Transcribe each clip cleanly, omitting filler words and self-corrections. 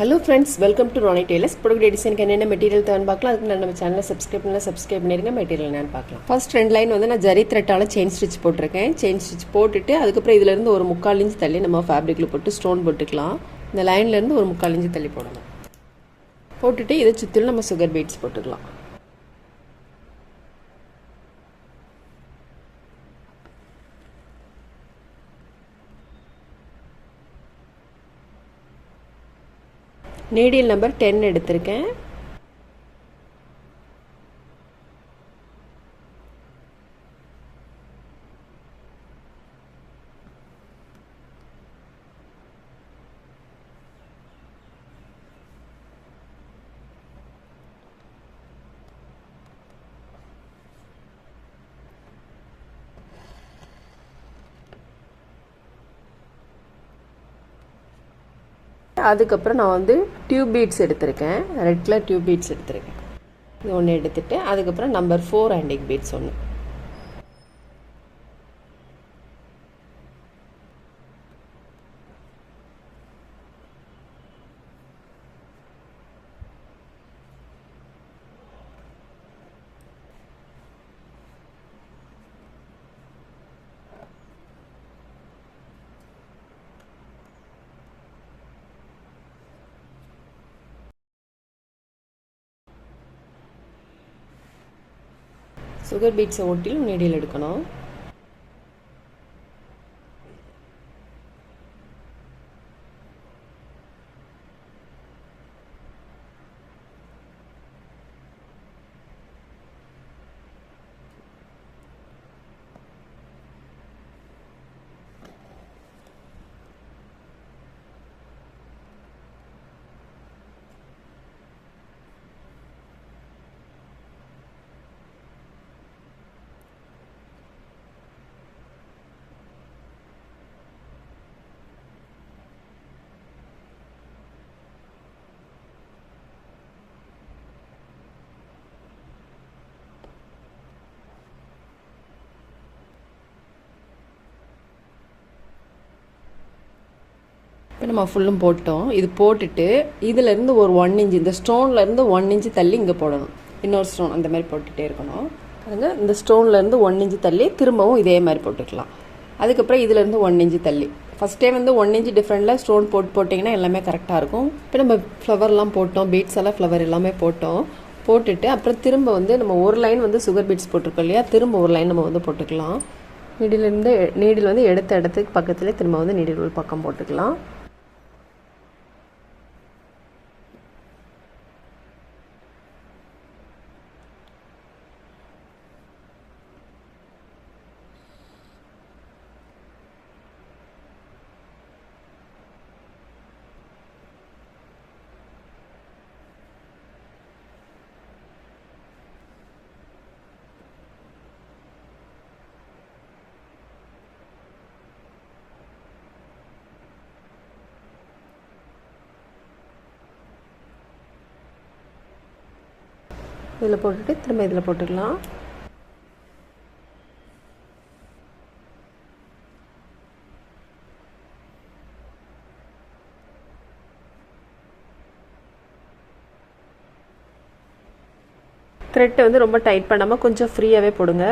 Hello friends, welcome to Ronnie Tailors. Product design ku enna material thaan paakalam adukku nama channel subscribe pannirunga material enna paakalam. First trend line vandu na jari thread ala chain stitch potiruken. Chain stitch potittu adukapra idhula irundhu oru 3/4 inch thalli nama fabric la pottu stone potukalam. இந்த லைன்ல இருந்து ஒரு 3/4 inch தள்ளி போடணும். போட்டுட்டு இத சுத்திலும் நம்ம sugar beads போட்டுக்கலாம். நீடில் நம்பர் 10 எடுத்திருக்கேன். அதுக்கப்புறம் நான் வந்து டியூப் பீட்ஸ் எடுத்திருக்கேன். ரெட் கலர் டியூப் பீட்ஸ் எடுத்திருக்கேன். இது ஒன்று எடுத்துட்டு அதுக்கப்புறம் நம்பர் 4 ஆண்டிக் பீட்ஸ் ஒன்று. சுகர் பீட்ஸை ஒட்டிலும் நீடில் எடுக்கணும். இப்போ நம்ம ஃபுல்லும் போட்டோம். இது போட்டுட்டு இதிலேருந்து ஒரு 1 inch இந்த ஸ்டோன்லேருந்து 1 inch தள்ளி இங்கே போடணும். இன்னொரு ஸ்டோன் அந்த மாதிரி போட்டுகிட்டே இருக்கணும். அதுங்க இந்த ஸ்டோன்லேருந்து 1 inch தள்ளி திரும்பவும் இதே மாதிரி போட்டுக்கலாம். அதுக்கப்புறம் இதிலேருந்து 1 inch தள்ளி ஃபஸ்ட் டைம் வந்து 1 inch டிஃப்ரெண்ட்டில் ஸ்டோன் போட்டிங்கன்னா எல்லாமே கரெக்டாக இருக்கும். இப்போ நம்ம ஃப்ளவர்லாம் போட்டோம், பீட்ஸ் எல்லாம் ஃப்ளவர் எல்லாமே போட்டுட்டு அப்புறம் திரும்ப வந்து நம்ம ஒரு லைன் வந்து சுகர் பீட்ஸ் போட்டிருக்கோம் இல்லையா, திரும்ப ஒரு லைன் நம்ம வந்து போட்டுக்கலாம். நீடில் வந்து எடுத்த இடத்துக்கு பக்கத்துலேயே திரும்ப வந்து நீடில் ஒரு பக்கம் போட்டுக்கலாம். இதில் போட்டுட்டு திரும்ப இதில் போட்டுக்கலாம். த்ரெட்டை வந்து ரொம்ப டைட் பண்ணாமல் கொஞ்சம் ஃப்ரீயாகவே போடுங்க.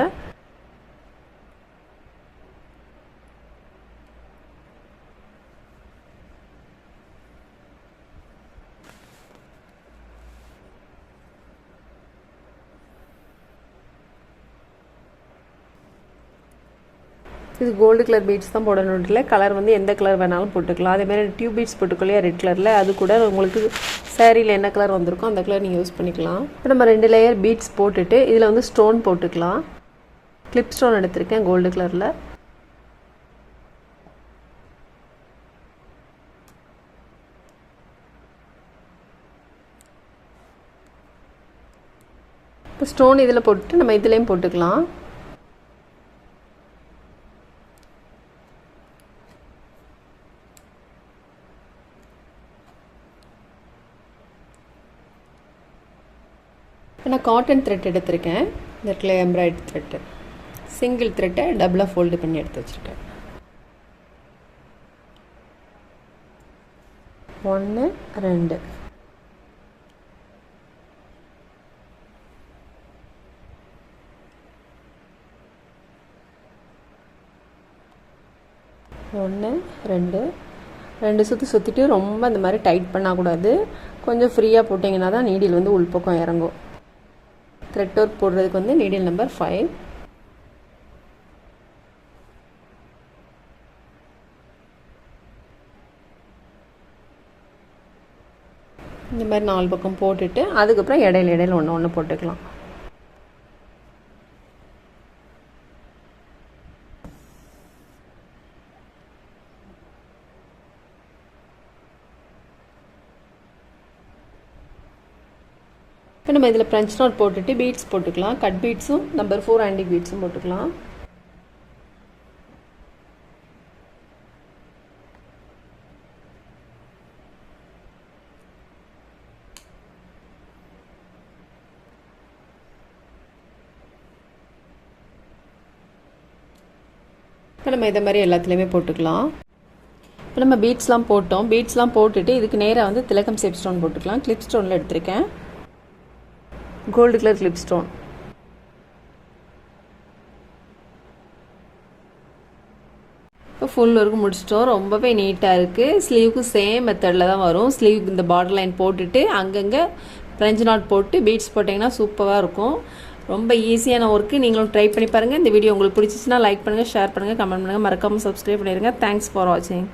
இது கோல்டு கலர் பீட்ஸ் தான் போடணும் இல்லை, கலர் வந்து எந்த கலர் வேணாலும் போட்டுக்கலாம். அதேமாதிரி டியூப் பீட்ஸ் போட்டுக்கலையா ரெட் கலரில், அது கூட உங்களுக்கு சாரியில் என்ன கலர் வந்திருக்கோ அந்த கலர் நீங்கள் யூஸ் பண்ணிக்கலாம். இப்போ நம்ம 2 லேயர் பீட்ஸ் போட்டுட்டு இதில் வந்து ஸ்டோன் போட்டுக்கலாம். கிளிப் ஸ்டோன் எடுத்திருக்கேன் கோல்டு கலரில். இப்போ ஸ்டோன் இதில் போட்டுட்டு நம்ம இதுலேயும் போட்டுக்கலாம். நான் காட்டன் த்ரெட் எடுத்திருக்கேன். இந்த இடத்துல எம்ப்ராய்டரி த்ரெட்டு சிங்கிள் த்ரெட்டை டபுளாக ஃபோல்டு பண்ணி எடுத்து வச்சுருக்கேன். 1 2 1 2 2 சுற்றிட்டு ரொம்ப இந்த மாதிரி டைட் பண்ணக்கூடாது. கொஞ்சம் ஃப்ரீயாக போட்டிங்கன்னா தான் நீடில் வந்து உள்பக்கம் இறங்கும். த்ரெட் ஒர்க் போடுறதுக்கு வந்து நீடில் நம்பர் 5. இந்த மாதிரி 4 பக்கம் போட்டுட்டு அதுக்கப்புறம் இடையில ஒன்று ஒன்று போட்டுக்கலாம். இப்போ நம்ம இதில் ஃப்ரெஞ்ச் நாட் போட்டுட்டு பீட்ஸ் போட்டுக்கலாம். கட் பீட்ஸும் நம்பர் 4 ஆன்டிக் பீட்ஸும் போட்டுக்கலாம். இப்போ நம்ம இதை மாதிரி எல்லாத்துலேயுமே போட்டுக்கலாம். இப்போ நம்ம பீட்ஸ்லாம் போட்டோம். பீட்ஸ்லாம் போட்டுட்டு இதுக்கு நேராக வந்து திலகம் ஷேப் ஸ்டோன் போட்டுக்கலாம். கிளிப் ஸ்டோனில் எடுத்திருக்கேன். Gold colour clip stone. இப்போ ஃபுல் ஒர்க்கு முடிச்சிட்டோம். ரொம்பவே நீட்டாக இருக்குது. ஸ்லீவுக்கு சேம் மெத்தடில் தான் வரும். ஸ்லீவ் இந்த பார்டர் லைன் போட்டுட்டு அங்கங்கே ஃப்ரெஞ்ச் நாட் போட்டு பீட்ஸ் போட்டிங்கன்னா சூப்பராக இருக்கும். ரொம்ப ஈஸியான ஒர்க்கு. நீங்களும் ட்ரை பண்ணி பாருங்கள். இந்த வீடியோ உங்களுக்கு பிடிச்சிச்சின்னா லைக் பண்ணுங்கள், ஷேர் பண்ணுங்கள், கமெண்ட் பண்ணுங்கள், மறக்காமல் சப்ஸ்கிரைப் பண்ணிடுங்க. தேங்க்ஸ் ஃபார் வாட்சிங்.